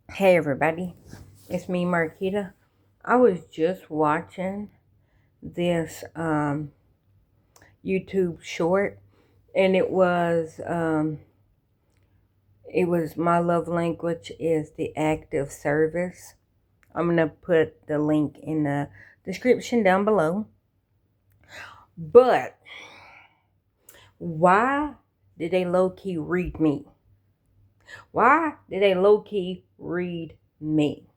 Hey everybody, it's me Marquita. I was just watching this YouTube short and it was my love language is the act of service. I'm gonna put the link in the description down below. But why did they low key read me? Why did they low key read me?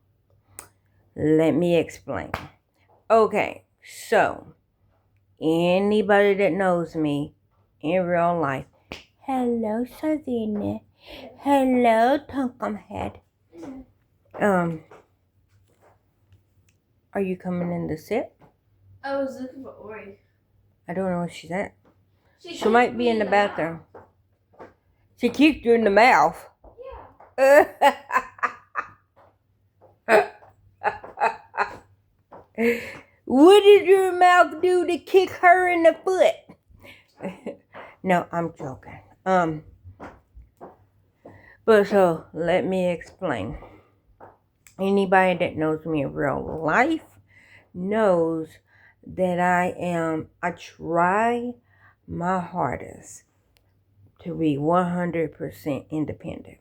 Let me explain. Okay, so anybody that knows me in real life. Hello, Savina. Hello, Tonkum Head. Um, are you coming in to sit? I was looking for Ori. I don't know where she's at. She might be in the bathroom. She keeps you in the mouth. Yeah. What did your mouth do to kick her in the foot? No, I'm joking. But so let me explain. Anybody that knows me in real life knows that I try my hardest to be 100% independent.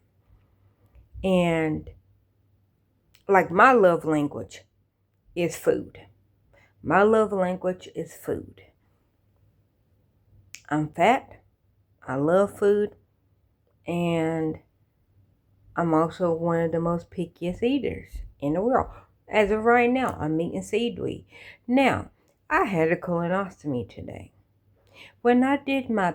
And like my love language is food. My love language is food. I'm fat. I love food. And I'm also one of the most pickiest eaters in the world. As of right now, I'm eating seaweed. Now, I had a colonoscopy today. When I did my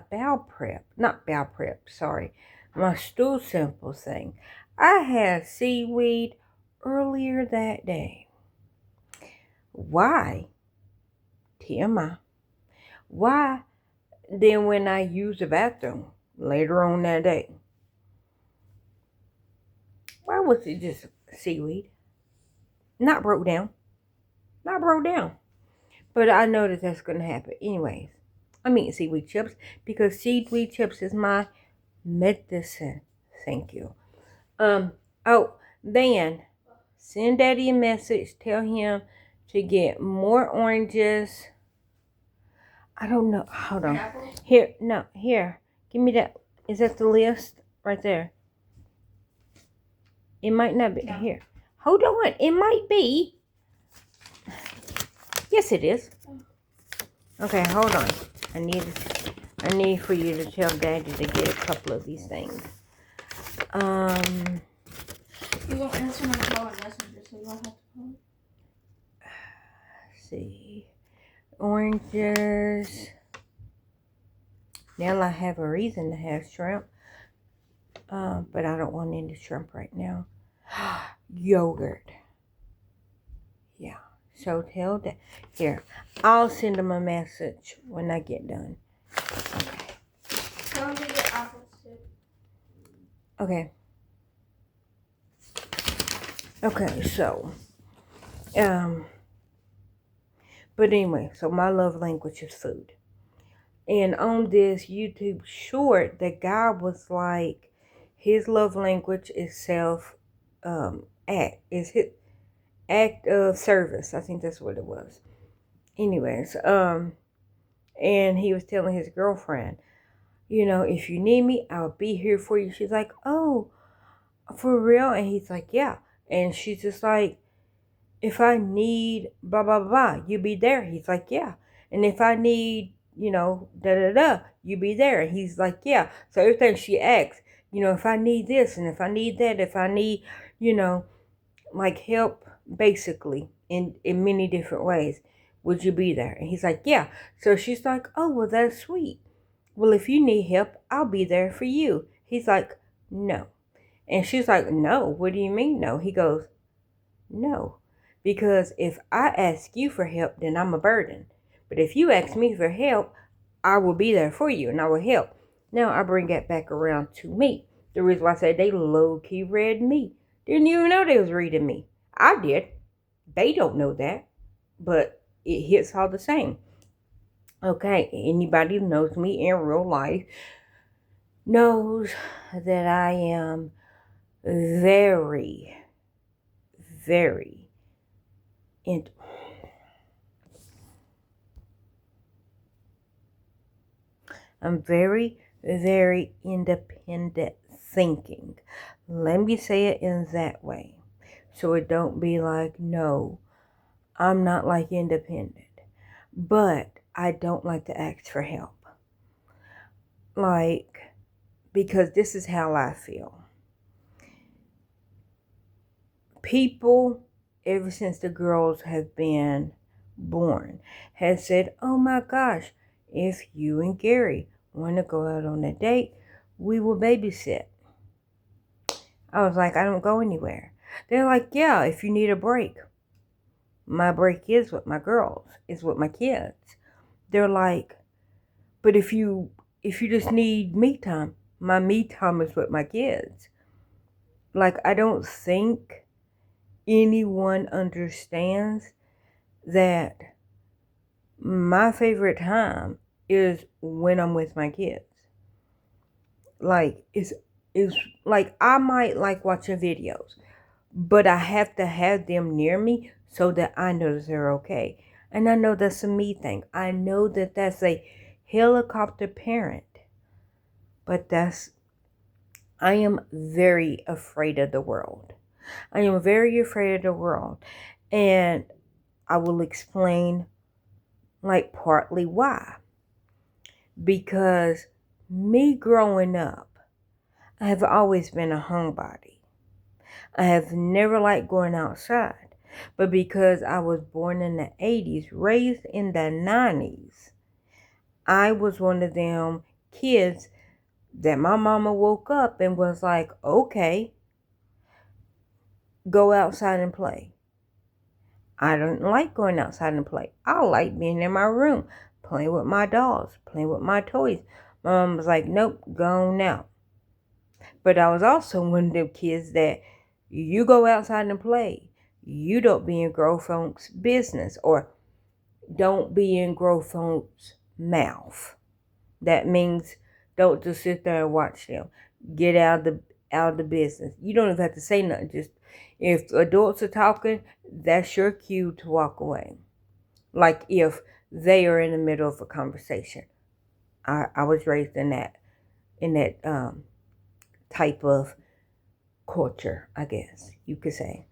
my stool sample thing, I had seaweed earlier that day. Why? TMI. Why then when I used the bathroom later on that day? Why was it just seaweed? Not broke down. Not broke down. But I know that that's going to happen. Anyways, I'm eating seaweed chips because seaweed chips is my medicine. Thank you. Oh, then send Daddy a message. Tell him to get more oranges. I don't know. Hold on. Here, no, here. Give me that. Is that the list right there? It might not be. No. Here. Hold on. It might be. Yes, it is. Okay, hold on. I need for you to tell Daddy to get a couple of these things. You won't answer my call on Messenger, so you won't have to call. Let's see. Oranges. Now I have a reason to have shrimp. But I don't want any shrimp right now. Yogurt. Yeah. So tell that. Here. I'll send him a message when I get done. Okay. Tell him to get apples too. Okay. Okay, so. But anyway, so my love language is food. And on this YouTube short, the guy was like, his love language is his act of service. I think that's what it was. Anyways, and he was telling his girlfriend, if you need me, I'll be here for you. She's like, oh, for real? And he's like, yeah. And she's just like, if I need blah, blah, blah, you be there. He's like, yeah. And if I need, da, da, da, you be there. And he's like, yeah. So everything she asks, if I need this and if I need that, if I need, like help basically in many different ways, would you be there? And he's like, yeah. So she's like, oh, well, that's sweet. Well, if you need help, I'll be there for you. He's like, no. And she's like, no, what do you mean no? He goes, no. Because if I ask you for help, then I'm a burden. But if you ask me for help, I will be there for you and I will help. Now I bring that back around to me. The reason why I say they low-key read me. Didn't even know they was reading me. I did. They don't know that. But it hits all the same. Okay, anybody who knows me in real life knows that I am very very in I'm very, very independent thinking. Let me say it in that way. So it don't be like, no, I'm not like independent. But I don't like to ask for help. Like, because this is how I feel. People, ever since the girls have been born, has said, oh my gosh, if you and Gary want to go out on a date, we will babysit. I was like, I don't go anywhere. They're like, yeah, if you need a break. My break is with my girls, is with my kids. They're like, but if you just need me time, my me time is with my kids. Like, I don't think anyone understands that my favorite time is when I'm with my kids. Like, it's like I might like watching videos, but I have to have them near me so that I know that they're okay. And I know that's a me thing. I know that that's a helicopter parent. But I am very afraid of the world. I am very afraid of the world. And I will explain like partly why. Because me growing up, I have always been a homebody. I have never liked going outside. But because I was born in the 80s, raised in the 90s, I was one of them kids that my mama woke up and was like, okay, go outside and play. I don't like going outside and play. I like being in my room, playing with my dolls, playing with my toys. My mom was like, nope, go on out. But I was also one of them kids that you go outside and play. You don't be in grown folks' business, or don't be in grown folks' mouth. That means don't just sit there and watch them. Get out of the business. You don't even have to say nothing. Just if adults are talking, that's your cue to walk away. Like if they are in the middle of a conversation. I was raised in that type of culture, I guess you could say.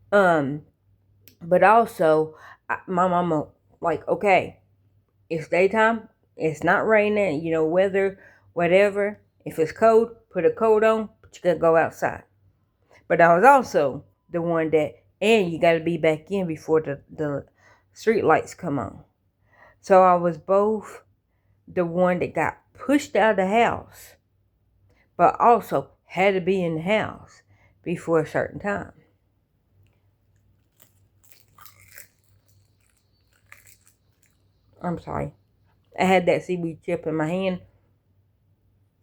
But also my mama like, okay, it's daytime, it's not raining, weather, whatever. If it's cold, put a coat on, but you gotta go outside. But I was also the one that, and you gotta be back in before the street lights come on. So I was both the one that got pushed out of the house, but also had to be in the house before a certain time. I'm sorry. I had that seaweed chip in my hand,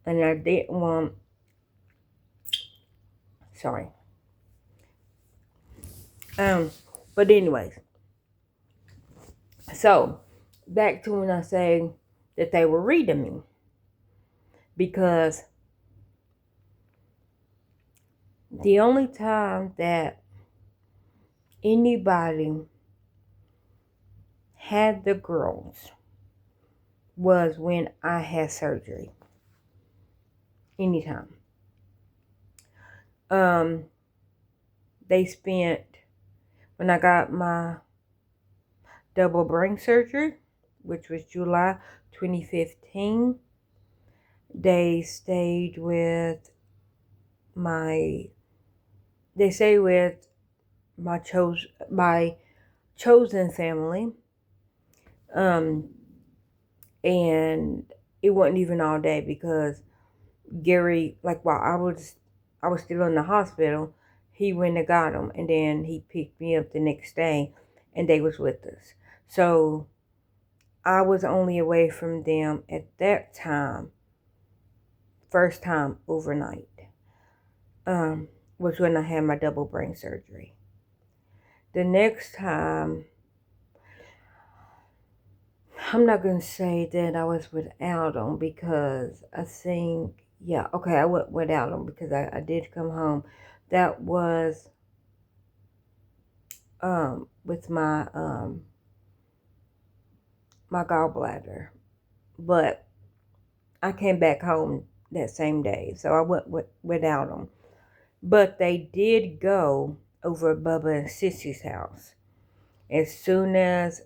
and I didn't want. Sorry. But anyways, so back to when I say that they were reading me, because the only time that anybody had the girls was when I had surgery. Anytime. They spent, when I got my double brain surgery, which was July 2015, they stayed with my chosen family. And it wasn't even all day because Gary, like while I was still in the hospital, he went and got them, and then he picked me up the next day, and they was with us. So I was only away from them at that time, first time overnight, was when I had my double brain surgery. The next time, I'm not going to say that I was without them, because I think, yeah, okay, I went without them because I did come home. That was with my gallbladder, but I came back home that same day, so I went without them. But they did go over Bubba and Sissy's house. As soon as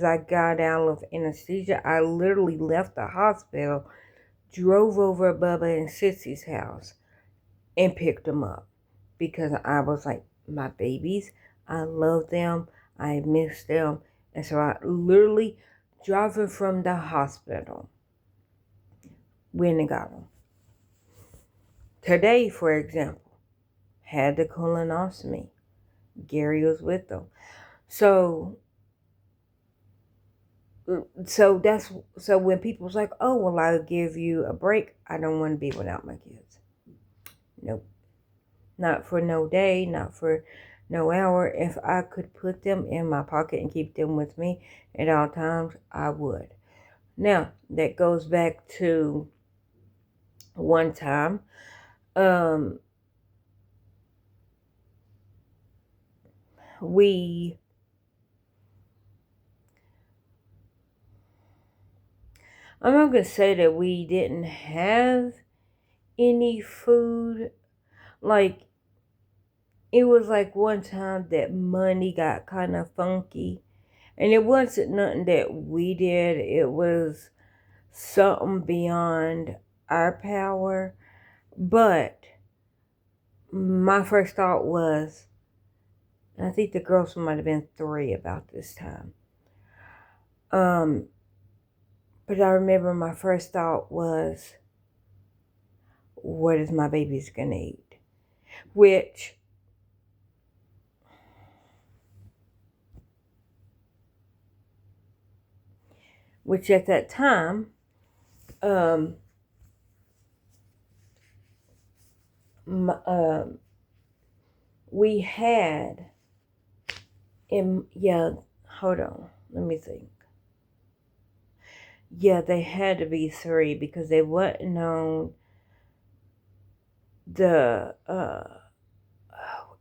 I got out of anesthesia, I literally left the hospital, drove over Bubba and Sissy's house, and picked them up because I was like, my babies, I love them, I miss them, and so I literally driving from the hospital went and got them. Today, for example, had the colonoscopy. Gary was with them. So when people's like, oh, well, I'll give you a break, I don't want to be without my kids. Nope. Not for no day, not for no hour. If I could put them in my pocket and keep them with me at all times, I would. Now, that goes back to one time. I'm not going to say that we didn't have any food. Like, it was like one time that money got kind of funky. And it wasn't nothing that we did. It was something beyond our power. But my first thought was, I think the girls might have been 3 about this time. But I remember my first thought was, what is my baby's gonna eat? Which at that time, we had, hold on, let me think. Yeah, they had to be 3 because they wasn't on the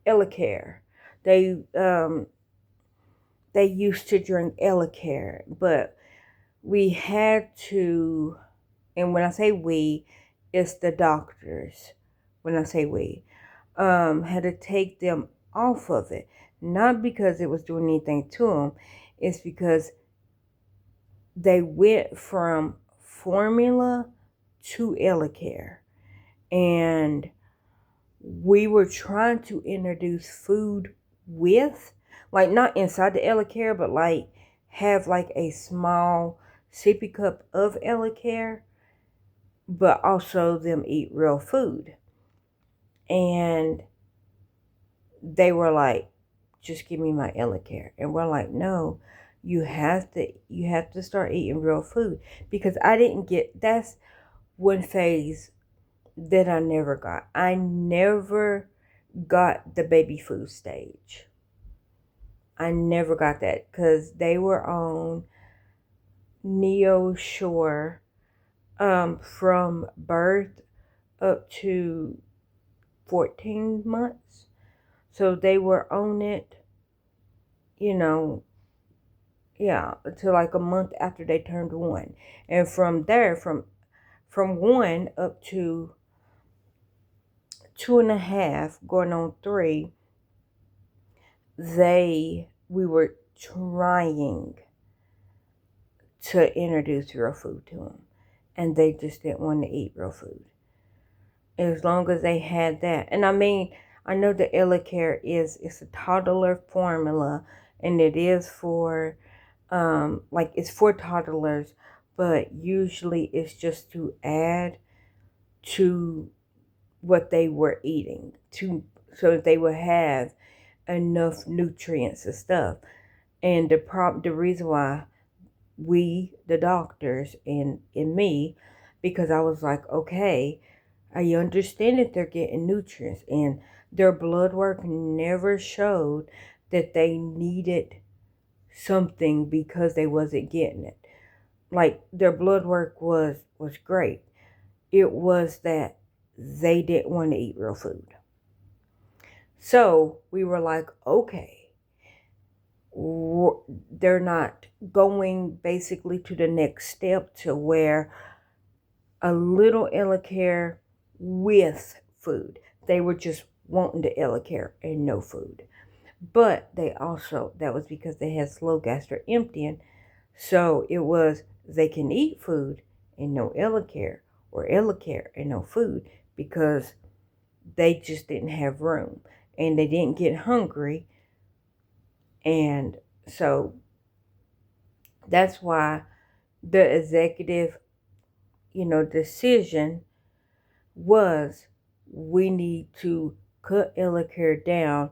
Elecare. They used to drink Elecare, but we had to, and when I say we, it's the doctors. When I say we, had to take them off of it. Not because it was doing anything to them. It's because they went from formula to Elecare. And we were trying to introduce food with, like, not inside the Elecare, but like have like a small sippy cup of Elecare, but also them eat real food. And they were like, just give me my Elecare. And we're like, no, you have to start eating real food. Because I didn't get, that's one phase that I never got. I never got the baby food stage. I never got that because they were on NeoSure from birth up to 14 months. So they were on it, to like a month after they turned 1. And from there, from 1 up to 2.5, going on 3, we were trying to introduce real food to them. And they just didn't want to eat real food. As long as they had that. And I mean, I know the Elecare it's a toddler formula, and it is for, it's for toddlers, but usually it's just to add to what they were eating, so that they would have enough nutrients and stuff. And the reason why we, the doctors, and me, because I was like, okay, I understand that they're getting nutrients, and their blood work never showed that they needed something because they wasn't getting it. Like, their blood work was great. It was that they didn't want to eat real food. So we were like, okay, they're not going basically to the next step to where a little EleCare with food. They were just wanting the EleCare and no food. But they also, that was because they had slow gastric emptying. So it was, they can eat food and no EleCare, or EleCare and no food, because they just didn't have room and they didn't get hungry. And so that's why the executive, decision was, we need to cut EleCare down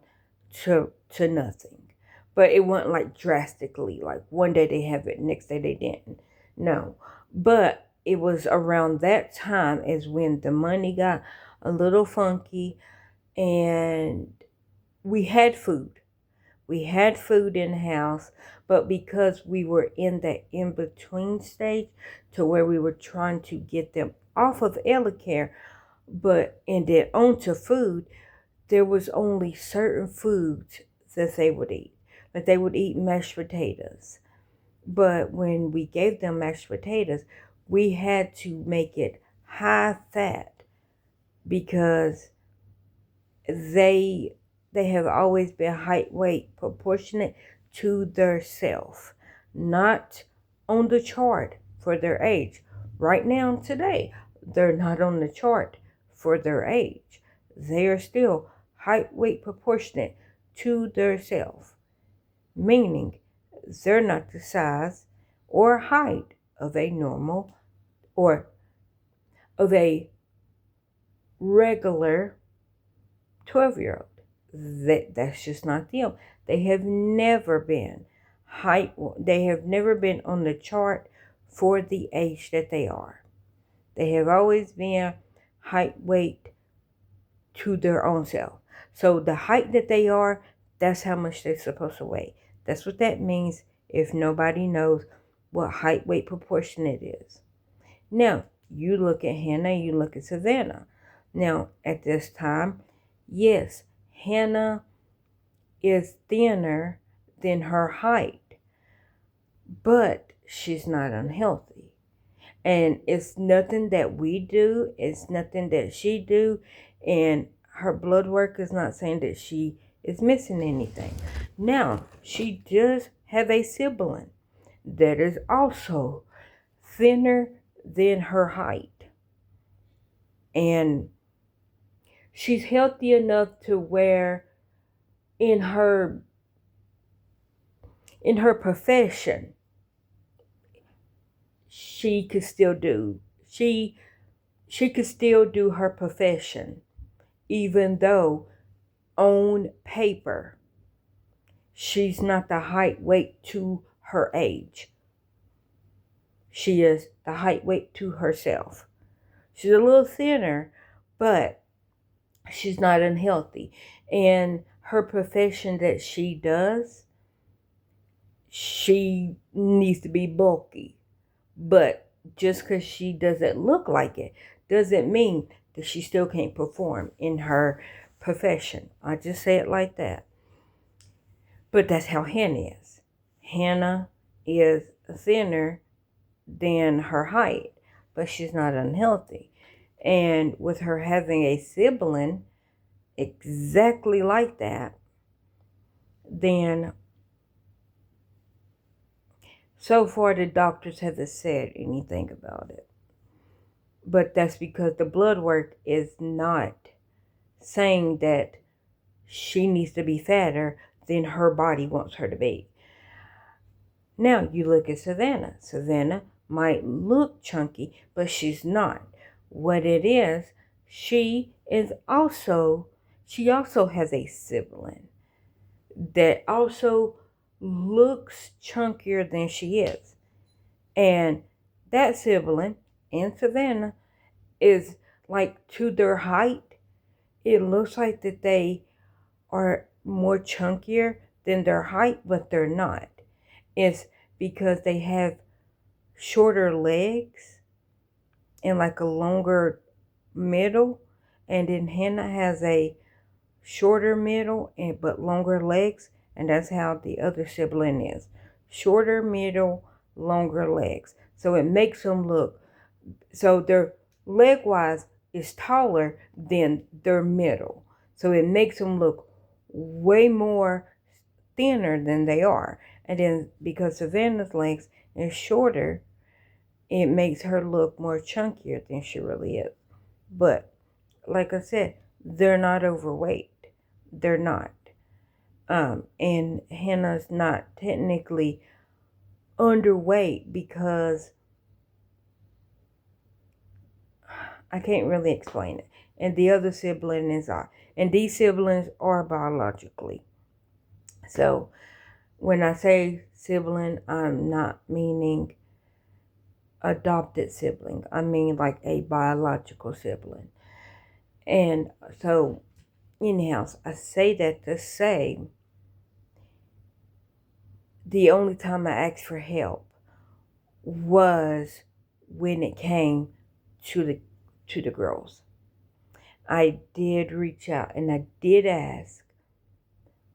to nothing. But it wasn't like drastically, like one day they have it, next day they didn't. No. But it was around that time is when the money got a little funky, and we had food. We had food in the house, but because we were in that in-between stage to where we were trying to get them off of EleCare, and then onto food, there was only certain foods that they would eat. Like they would eat mashed potatoes. But when we gave them mashed potatoes, we had to make it high fat because they have always been height weight proportionate to their self, not on the chart for their age. Right now, today, they're not on the chart for their age. They are still height weight proportionate to their self, meaning they're not the size or height of a normal or of a regular 12-year-old. That's just not them. They have never been they have never been on the chart for the age that they are. They have always been height weight to their own self. So the height that they are, that's how much they're supposed to weigh. That's what that means if nobody knows what height weight proportionate is. Now, you look at Hannah, you look at Savannah. Now, at this time, yes, Hannah is thinner than her height, but she's not unhealthy. And it's nothing that we do, it's nothing that she do, and her blood work is not saying that she is missing anything. Now, she does have a sibling that is also thinner than her height. And she's healthy enough to where in her profession, she could still do her profession, even though on paper she's not the height weight to her age. She is the height weight to herself. She's a little thinner, but she's not unhealthy. And her profession that she does, she needs to be bulky. But just because she doesn't look like it doesn't mean that she still can't perform in her profession. I just say it like that. But that's how Hannah is. Hannah is thinner than her height, but she's not unhealthy. And with her having a sibling exactly like that, then so far the doctors haven't said anything about it. But that's because the blood work is not saying that she needs to be fatter than her body wants her to be. Now you look at Savannah. Savannah might look chunky, but she's not. What it is, she also has a sibling that also looks chunkier than she is. And that sibling in Savannah is like to their height. It looks like that they are more chunkier than their height, but they're not. It's because they have shorter legs and like a longer middle, and then Hannah has a shorter middle but longer legs, And that's how the other sibling is. Shorter, middle, longer legs. So it makes them look, so their leg wise is taller than their middle. So it makes them look way more thinner than they are. And then because Savannah's legs is shorter, it makes her look more chunkier than she really is. But like I said, they're not overweight. They're not. And Hannah's not technically underweight because I can't really explain it. And the other siblings are. And these siblings are biologically. So when I say sibling, I'm not meaning adopted sibling. I mean like a biological sibling. And so, anyhow, I say that to say the only time I asked for help was when it came to the girls. I did reach out and I did ask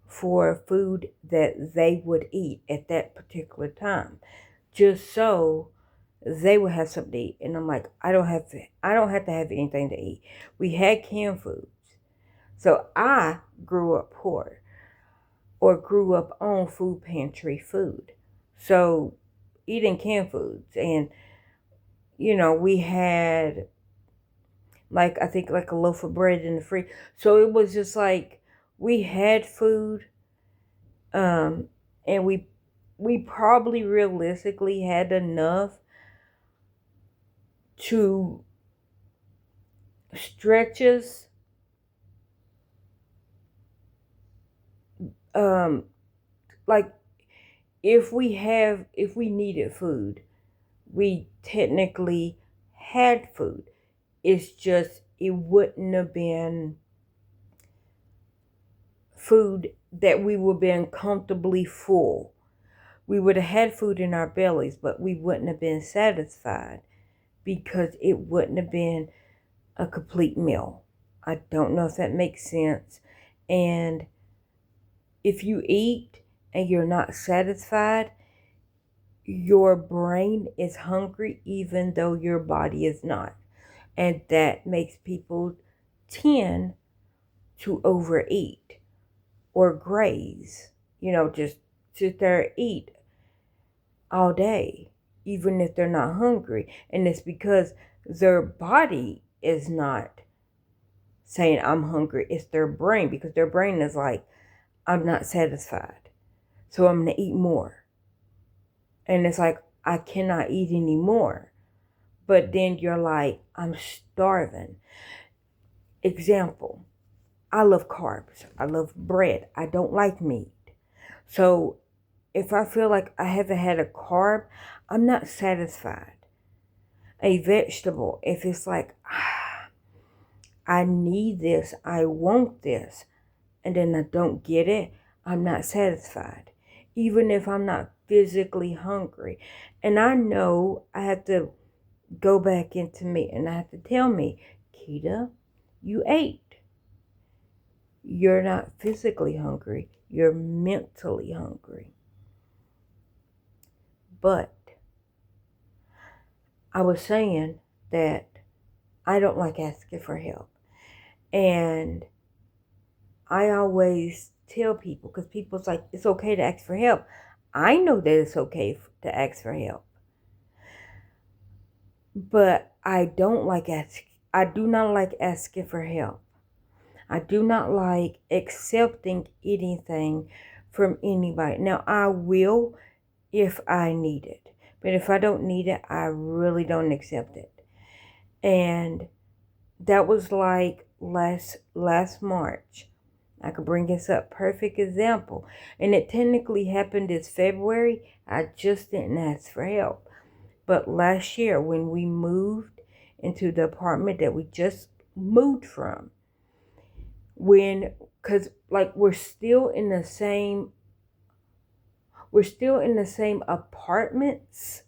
for food that they would eat at that particular time, just so they would have something to eat. And I'm like, I don't have to have anything to eat. We had canned foods. So I grew up poor or grew up on food pantry food. So eating canned foods, and we had like, I think like a loaf of bread in the fridge. So it was just like we had food, and we probably realistically had enough to stretch us, like if we needed food, we technically had food. It's just it wouldn't have been food that we would have been comfortably full. We would have had food in our bellies, but we wouldn't have been satisfied because it wouldn't have been a complete meal. I don't know if that makes sense. And if you eat and you're not satisfied, your brain is hungry even though your body is not. And that makes people tend to overeat or graze, just sit there and eat all day, even if they're not hungry. And it's because their body is not saying, I'm hungry. It's their brain, because their brain is like, I'm not satisfied, so I'm going to eat more. And it's like, I cannot eat anymore. But then you're like, I'm starving. Example, I love carbs. I love bread. I don't like meat. So if I feel like I haven't had a carb, I'm not satisfied. A vegetable, if it's like, I need this, I want this, and then I don't get it, I'm not satisfied. Even if I'm not physically hungry. And I know I have to go back into me and I have to tell me, Keita, you ate. You're not physically hungry. You're mentally hungry. But I was saying that I don't like asking for help. And I always tell people, because people's like, it's okay to ask for help. I know that it's okay to ask for help. But I do not like asking for help. I do not like accepting anything from anybody. Now, I will if I need it. But if I don't need it, I really don't accept it. And that was like last March. I could bring this up. Perfect example. And it technically happened this February. I just didn't ask for help. But last year, when we moved into the apartment that we just moved from, because like we're still in the same apartments,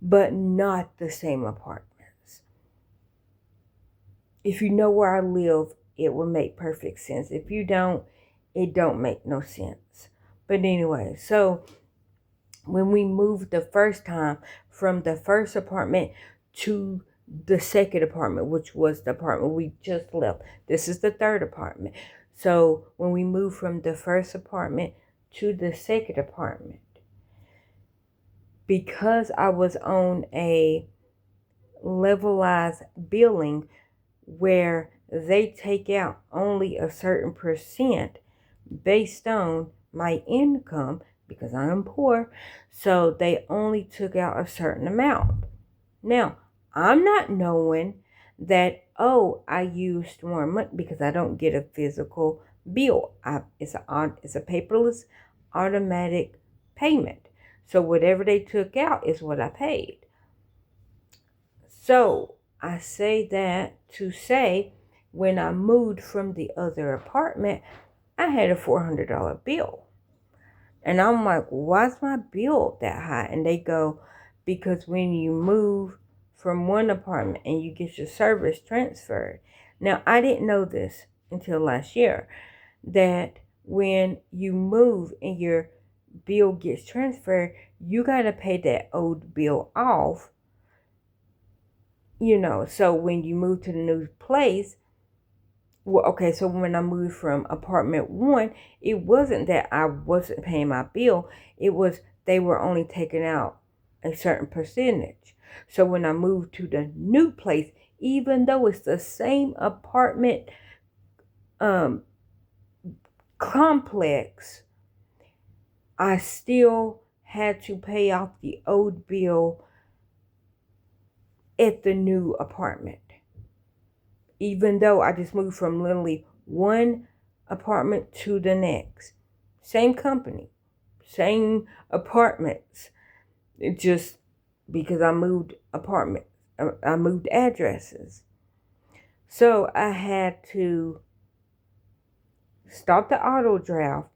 but not the same apartments. If you know where I live, it will make perfect sense. If you don't, it don't make no sense. But anyway, so when we moved the first time from the first apartment to the second apartment, which was the apartment we just left, this is the third apartment. So when we moved from the first apartment to the second apartment, because I was on a levelized billing where they take out only a certain percent based on my income, because I am poor, so they only took out a certain amount. Now, I'm not knowing that, oh, I used more money because I don't get a physical bill. It's a paperless automatic payment. So whatever they took out is what I paid. So I say that to say when I moved from the other apartment, I had a $400 bill. And I'm like, why's my bill that high? And they go, because when you move from one apartment and you get your service transferred. Now, I didn't know this until last year, that when you move and your bill gets transferred, you got to pay that old bill off. So when you move to the new place, well, okay, so when I moved from apartment 1, it wasn't that I wasn't paying my bill. It was they were only taking out a certain percentage. So when I moved to the new place, even though it's the same apartment complex, I still had to pay off the old bill at the new apartment. Even though I just moved from literally one apartment to the next. Same company, same apartments. It just because I moved I moved addresses. So I had to stop the auto draft.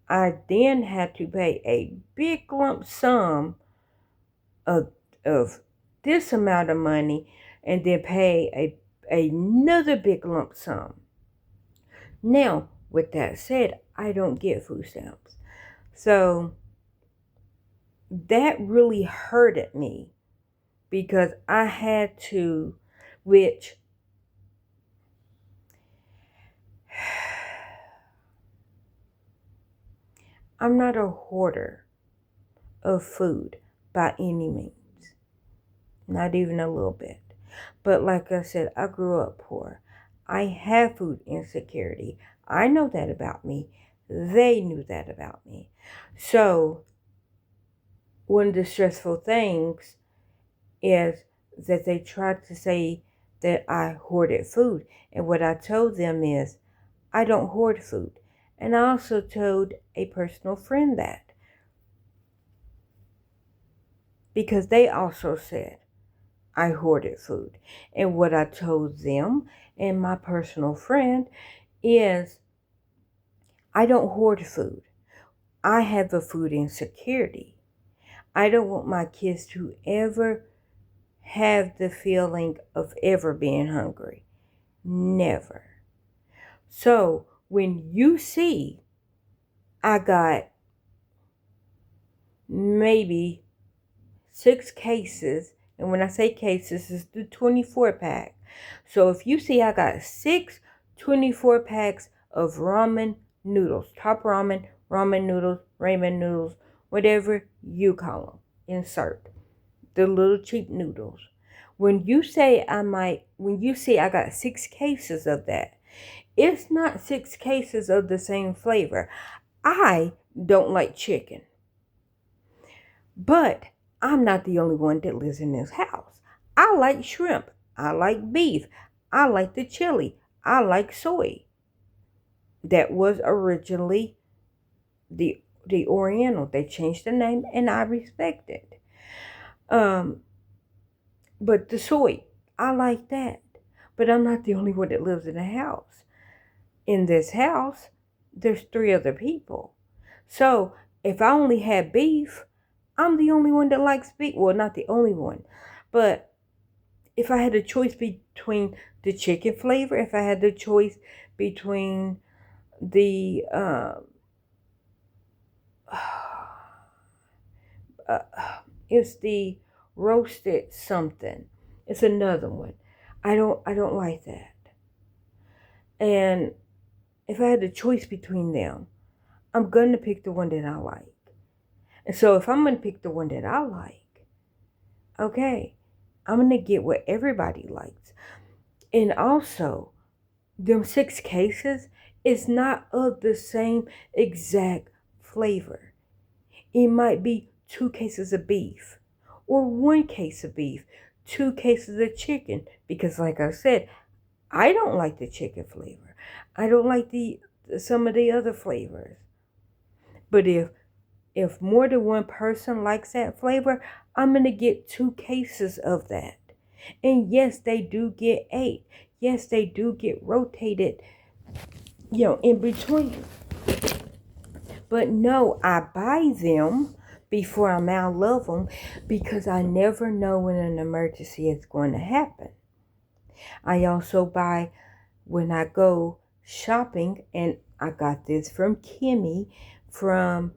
I then had to pay a big lump sum of this amount of money and then pay another big lump sum. Now, with that said, I don't get food stamps. So that really hurted me because I had to, which I'm not a hoarder of food by any means, not even a little bit. But like I said, I grew up poor. I have food insecurity. I know that about me. They knew that about me. So one of the stressful things is that they tried to say that I hoarded food. And what I told them is, I don't hoard food. And I also told a personal friend that. Because they also said I hoarded food. And what I told them and my personal friend is, I don't hoard food. I have a food insecurity. I don't want my kids to ever have the feeling of ever being hungry. Never. So when you see I got maybe 6 cases, and when I say cases, it's the 24 pack. So if you see I got 6 24 packs of ramen noodles, top ramen, ramen noodles, ramen noodles, whatever you call them, insert the little cheap noodles. When you see I got 6 cases of that, it's not 6 cases of the same flavor. I don't like chicken. But I'm not the only one that lives in this house. I like shrimp. I like beef. I like the chili. I like soy. That was originally the Oriental. They changed the name and I respect it. But the soy, I like that. But I'm not the only one that lives in the house. In this house, there's 3 other people. So if I only had beef, I'm the only one that likes beef. Well, not the only one. But if I had a choice between the chicken flavor, if I had the choice between the it's the roasted something. It's another one. I don't like that. And if I had the choice between them, I'm gonna pick the one that I like. And so if I'm gonna pick the one that I like, okay, I'm gonna get what everybody likes. And also, them 6 cases is not of the same exact flavor. It might be 2 cases of beef, or 1 case of beef, 2 cases of chicken. Because, like I said, I don't like the chicken flavor. I don't like the some of the other flavors. But if more than one person likes that flavor, I'm gonna get 2 cases of that. And yes, they do get ate. Yes, they do get rotated, in between. But no, I buy them before I'm out of them, because I never know when an emergency is going to happen. I also buy when I go shopping, and I got this from Kimmy from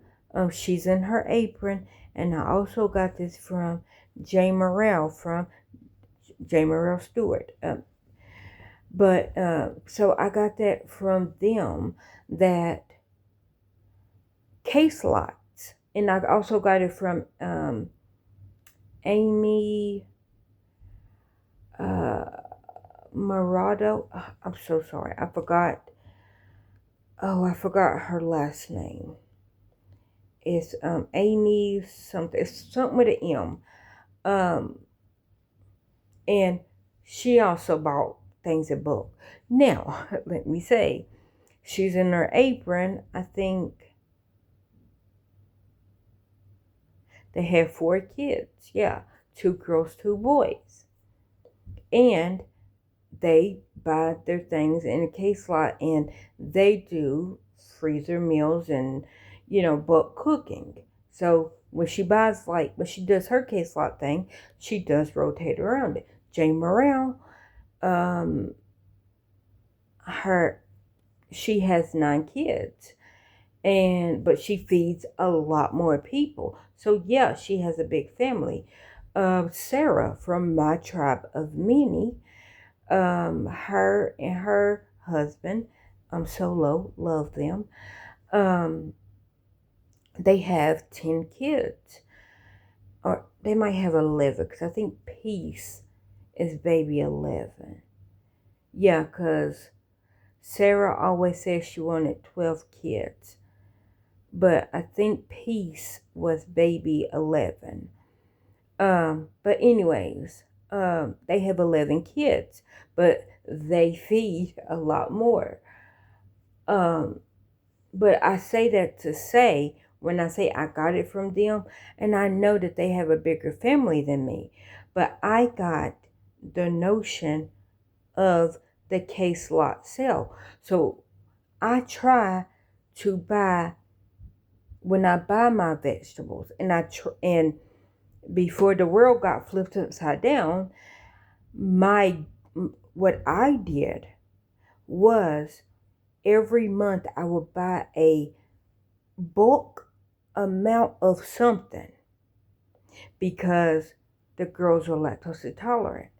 She's in Her Apron, and I also got this from J. Morrell from J. Morrell Stewart. But so I got that from them, that case lots, and I also got it from Amy Morado. I'm so sorry, I forgot. Oh, I forgot her last name. It's Amy something. It's something with an M. Um, and she also bought things in bulk. Now, let me say, She's in Her Apron, I think they have 4 kids. Yeah, 2 girls, 2 boys. And they buy their things in a case lot, and they do freezer meals and, bulk cooking. So when she does her case lot thing, she does rotate around it. Jane Morrell, she has 9 kids, but she feeds a lot more people. So yeah, she has a big family. Sarah from My Tribe of Many, her and her husband, Solo, love them. They have 10 kids, or they might have 11, because I think Peace is baby 11. Yeah, because Sarah always says she wanted 12 kids, but I think Peace was baby 11. But anyways, they have 11 kids, but they feed a lot more. But I say that to say, when I say I got it from them, and I know that they have a bigger family than me, but I got the notion of the case lot sale. So I try to buy, when I buy my vegetables, and before the world got flipped upside down, what I did was, every month I would buy a bulk amount of something, because the girls are lactose intolerant.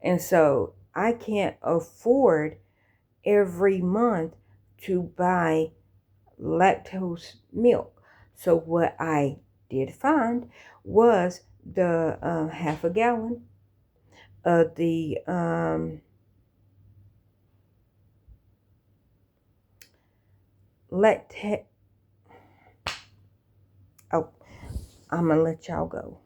And so I can't afford every month to buy lactose milk. So what I did find was the half a gallon of the lactate. Oh, I'm gonna let y'all go.